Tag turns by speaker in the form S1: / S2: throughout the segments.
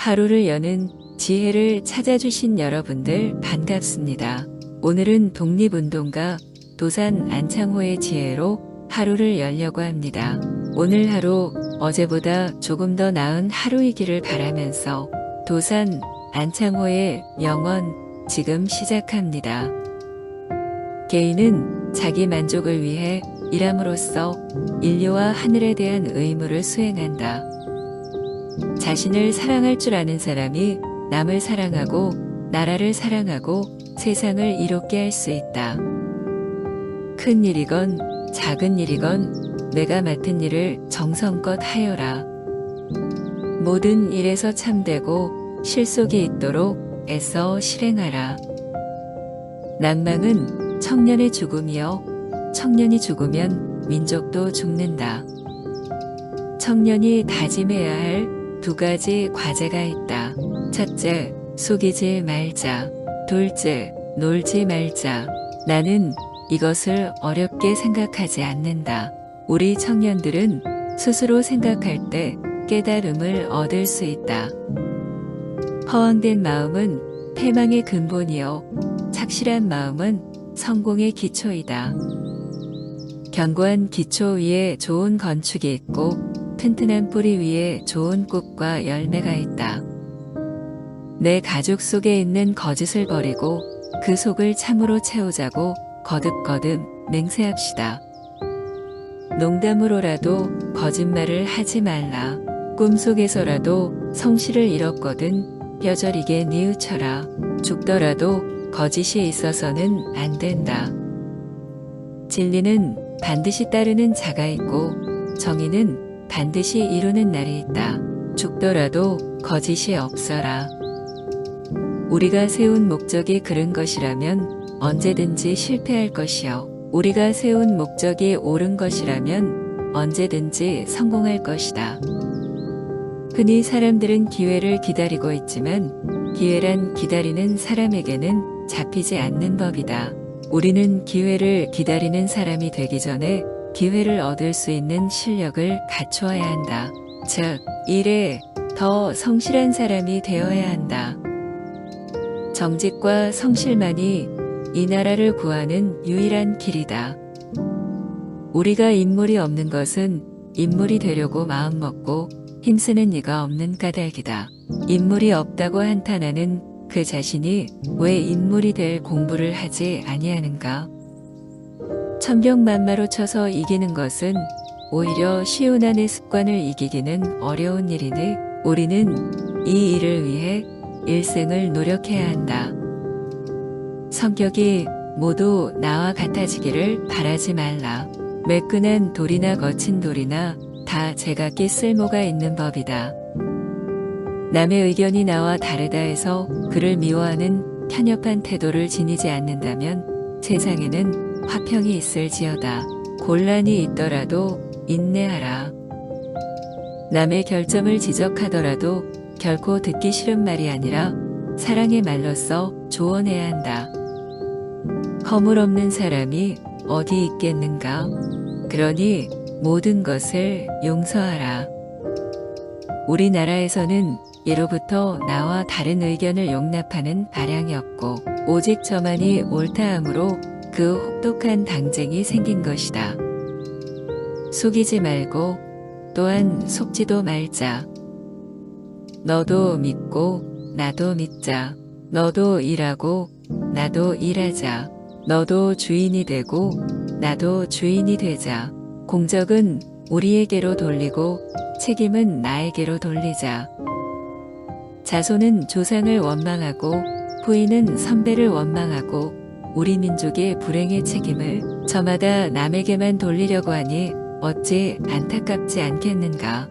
S1: 하루를 여는 지혜를 찾아주신 여러분들 반갑습니다. 오늘은 독립운동가 도산 안창호의 지혜로 하루를 열려고 합니다. 오늘 하루 어제보다 조금 더 나은 하루이기를 바라면서 도산 안창호의 명언 지금 시작합니다. 개인은 자기 만족을 위해 일함으로써 인류와 하늘에 대한 의무를 수행한다. 자신을 사랑할 줄 아는 사람이 남을 사랑하고 나라를 사랑하고 세상을 이롭게 할 수 있다. 큰 일이건 작은 일이건 내가 맡은 일을 정성껏 하여라. 모든 일에서 참되고 실속이 있도록 애써 실행하라. 낭망은 청년의 죽음이요 청년이 죽으면 민족도 죽는다. 청년이 다짐해야 할 두 가지 과제가 있다. 첫째, 속이지 말자. 둘째, 놀지 말자. 나는 이것을 어렵게 생각하지 않는다. 우리 청년들은 스스로 생각할 때 깨달음을 얻을 수 있다. 허황된 마음은 패망의 근본이요 착실한 마음은 성공의 기초이다. 견고한 기초 위에 좋은 건축이 있고 튼튼한 뿌리 위에 좋은 꽃과 열매가 있다. 내 가죽 속에 있는 거짓을 버리고 그 속을 참으로 채우자고 거듭거듭 맹세합시다. 농담으로라도 거짓말을 하지 말라. 꿈속에서라도 성실을 잃었거든 뼈저리게 뉘우쳐라. 죽더라도 거짓이 있어서는 안 된다. 진리는 반드시 따르는 자가 있고 정의는 반드시 이루는 날이 있다. 죽더라도 거짓이 없어라. 우리가 세운 목적이 그른 것이라면 언제든지 실패할 것이요. 우리가 세운 목적이 옳은 것이라면 언제든지 성공할 것이다. 흔히 사람들은 기회를 기다리고 있지만 기회란 기다리는 사람에게는 잡히지 않는 법이다. 우리는 기회를 기다리는 사람이 되기 전에 기회를 얻을 수 있는 실력을 갖추어야 한다. 즉, 일에 더 성실한 사람이 되어야 한다. 정직과 성실만이 이 나라를 구하는 유일한 길이다. 우리가 인물이 없는 것은 인물이 되려고 마음먹고 힘쓰는 이가 없는 까닭이다. 인물이 없다고 한탄하는 그 자신이 왜 인물이 될 공부를 하지 아니하는가? 천병만마로 쳐서 이기는 것은 오히려 쉬운 한의 습관을 이기기는 어려운 일이니 우리는 이 일을 위해 일생을 노력해야 한다. 성격이 모두 나와 같아지기를 바라지 말라. 매끈한 돌이나 거친 돌이나 다 제각기 쓸모가 있는 법이다. 남의 의견이 나와 다르다 해서 그를 미워하는 편협한 태도를 지니지 않는다면 세상에는 화평이 있을지어다. 곤란이 있더라도 인내하라. 남의 결점을 지적하더라도 결코 듣기 싫은 말이 아니라 사랑의 말로써 조언해야 한다. 허물없는 사람이 어디 있겠는가? 그러니 모든 것을 용서하라. 우리나라에서는 예로부터 나와 다른 의견을 용납하는 바량이 없고 오직 저만이 옳다 하므로 그 혹독한 당쟁이 생긴 것이다. 속이지 말고 또한 속지도 말자. 너도 믿고 나도 믿자. 너도 일하고 나도 일하자. 너도 주인이 되고 나도 주인이 되자. 공적은 우리에게로 돌리고 책임은 나에게로 돌리자. 자손은 조상을 원망하고 후인은 선배를 원망하고 우리 민족의 불행의 책임을 저마다 남에게만 돌리려고 하니 어찌 안타깝지 않겠는가.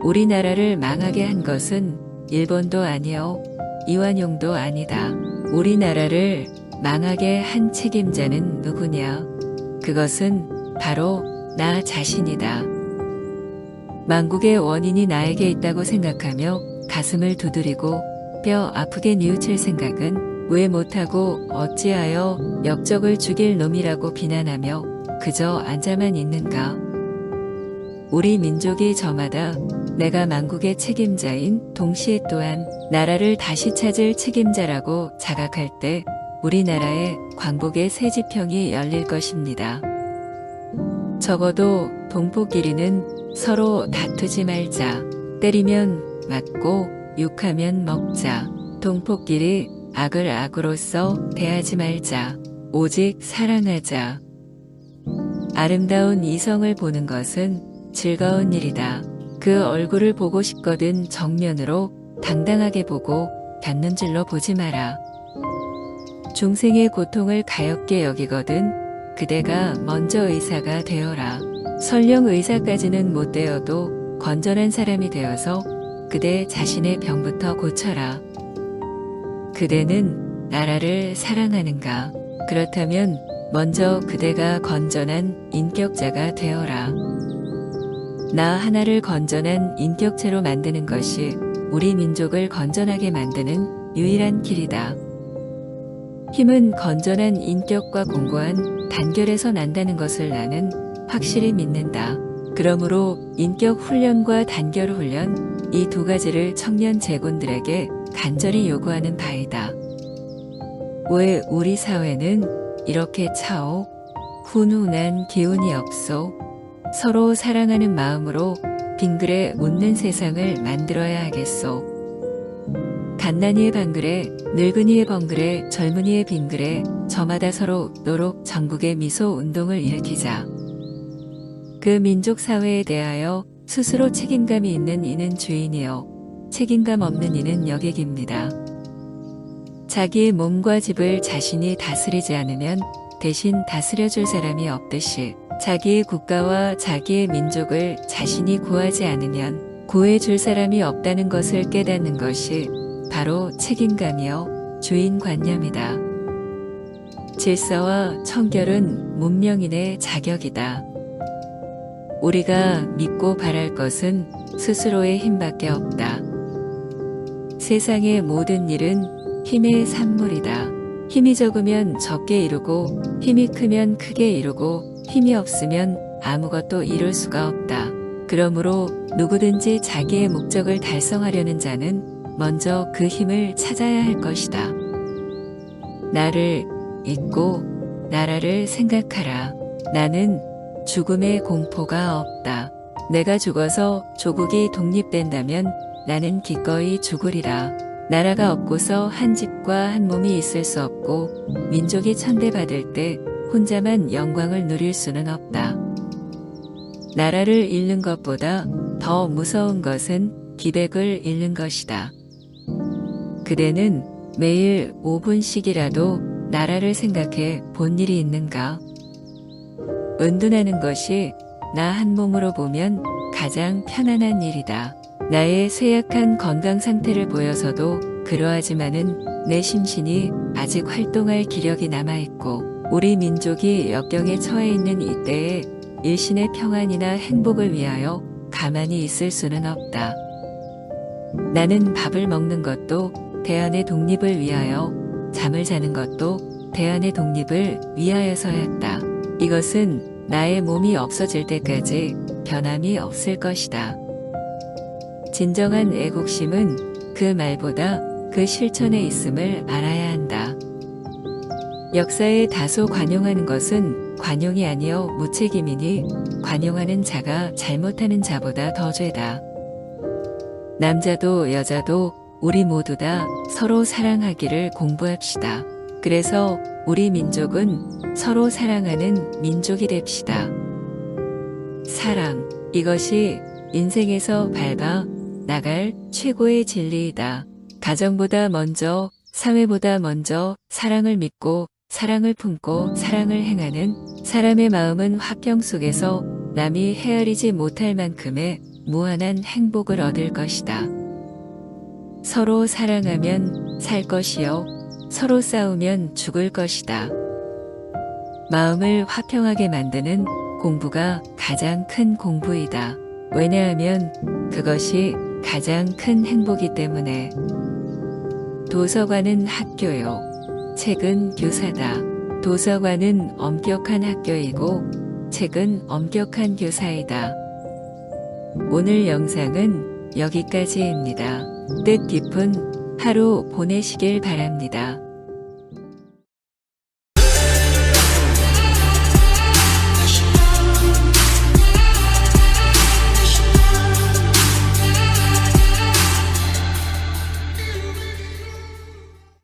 S1: 우리나라를 망하게 한 것은 일본도 아니요 이완용도 아니다. 우리나라를 망하게 한 책임자는 누구냐? 그것은 바로 나 자신이다. 만국의 원인이 나에게 있다고 생각하며 가슴을 두드리고 뼈 아프게 뉘우칠 생각은 왜 못하고 어찌하여 역적을 죽일 놈이라고 비난하며 그저 앉아만 있는가? 우리 민족이 저마다 내가 만국의 책임자인 동시에 또한 나라를 다시 찾을 책임자라고 자각할 때 우리나라에 광복의 새 지평이 열릴 것입니다. 적어도 동포끼리는 서로 다투지 말자. 때리면 맞고 욕하면 먹자. 동포끼리 악을 악으로써 대하지 말자. 오직 사랑하자. 아름다운 이성을 보는 것은 즐거운 일이다. 그 얼굴을 보고 싶거든 정면으로 당당하게 보고 곁눈질로 보지 마라. 중생의 고통을 가엾게 여기거든 그대가 먼저 의사가 되어라. 설령 의사까지는 못 되어도 건전한 사람이 되어서 그대 자신의 병부터 고쳐라. 그대는 나라를 사랑하는가? 그렇다면 먼저 그대가 건전한 인격자가 되어라. 나 하나를 건전한 인격체로 만드는 것이 우리 민족을 건전하게 만드는 유일한 길이다. 힘은 건전한 인격과 공고한 단결에서 난다는 것을 나는 확실히 믿는다. 그러므로 인격 훈련과 단결 훈련, 이 두 가지를 청년 재군들에게 간절히 요구하는 바이다. 왜 우리 사회는 이렇게 차오, 훈훈한 기운이 없소? 서로 사랑하는 마음으로 빙그레 웃는 세상을 만들어야 하겠소. 갓난이의 방글에, 늙은이의 벙글에, 젊은이의 빙글에 저마다 서로 노록 전국의 미소 운동을 일으키자. 그 민족 사회에 대하여 스스로 책임감이 있는 이는 주인이요 책임감 없는 이는 여객입니다. 자기의 몸과 집을 자신이 다스리지 않으면 대신 다스려줄 사람이 없듯이 자기의 국가와 자기의 민족을 자신이 구하지 않으면 구해줄 사람이 없다는 것을 깨닫는 것이 바로 책임감이요 주인관념이다. 질서와 청결은 문명인의 자격이다. 우리가 믿고 바랄 것은 스스로의 힘밖에 없다. 세상의 모든 일은 힘의 산물이다. 힘이 적으면 적게 이루고 힘이 크면 크게 이루고 힘이 없으면 아무것도 이룰 수가 없다. 그러므로 누구든지 자기의 목적을 달성하려는 자는 먼저 그 힘을 찾아야 할 것이다. 나를 잊고 나라를 생각하라. 나는 죽음의 공포가 없다. 내가 죽어서 조국이 독립된다면 나는 기꺼이 죽으리라. 나라가 없고서 한 집과 한 몸이 있을 수 없고 민족이 천대받을 때 혼자만 영광을 누릴 수는 없다. 나라를 잃는 것보다 더 무서운 것은 기백을 잃는 것이다. 그대는 매일 5분씩이라도 나라를 생각해 본 일이 있는가? 은둔하는 것이 나 한 몸으로 보면 가장 편안한 일이다. 나의 쇠약한 건강 상태를 보여서도 그러하지만은 내 심신이 아직 활동할 기력이 남아있고 우리 민족이 역경에 처해 있는 이때에 일신의 평안이나 행복을 위하여 가만히 있을 수는 없다. 나는 밥을 먹는 것도 대한의 독립을 위하여, 잠을 자는 것도 대한의 독립을 위하여서였다. 이것은 나의 몸이 없어질 때까지 변함이 없을 것이다. 진정한 애국심은 그 말보다 그 실천에 있음을 알아야 한다. 역사에 다소 관용하는 것은 관용이 아니요 무책임이니 관용하는 자가 잘못하는 자보다 더 죄다. 남자도 여자도 우리 모두 다 서로 사랑하기를 공부합시다. 그래서 우리 민족은 서로 사랑하는 민족이 됩시다. 사랑, 이것이 인생에서 밟아 나갈 최고의 진리이다. 가정보다 먼저, 사회보다 먼저 사랑을 믿고 사랑을 품고 사랑을 행하는 사람의 마음은 화평 속에서 남이 헤아리지 못할 만큼의 무한한 행복을 얻을 것이다. 서로 사랑하면 살 것이요, 서로 싸우면 죽을 것이다. 마음을 화평하게 만드는 공부가 가장 큰 공부이다. 왜냐하면 그것이 가장 큰 행복이기 때문에. 도서관은 학교요, 책은 교사다. 도서관은 엄격한 학교이고 책은 엄격한 교사이다. 오늘 영상은 여기까지입니다. 뜻깊은 하루 보내시길 바랍니다.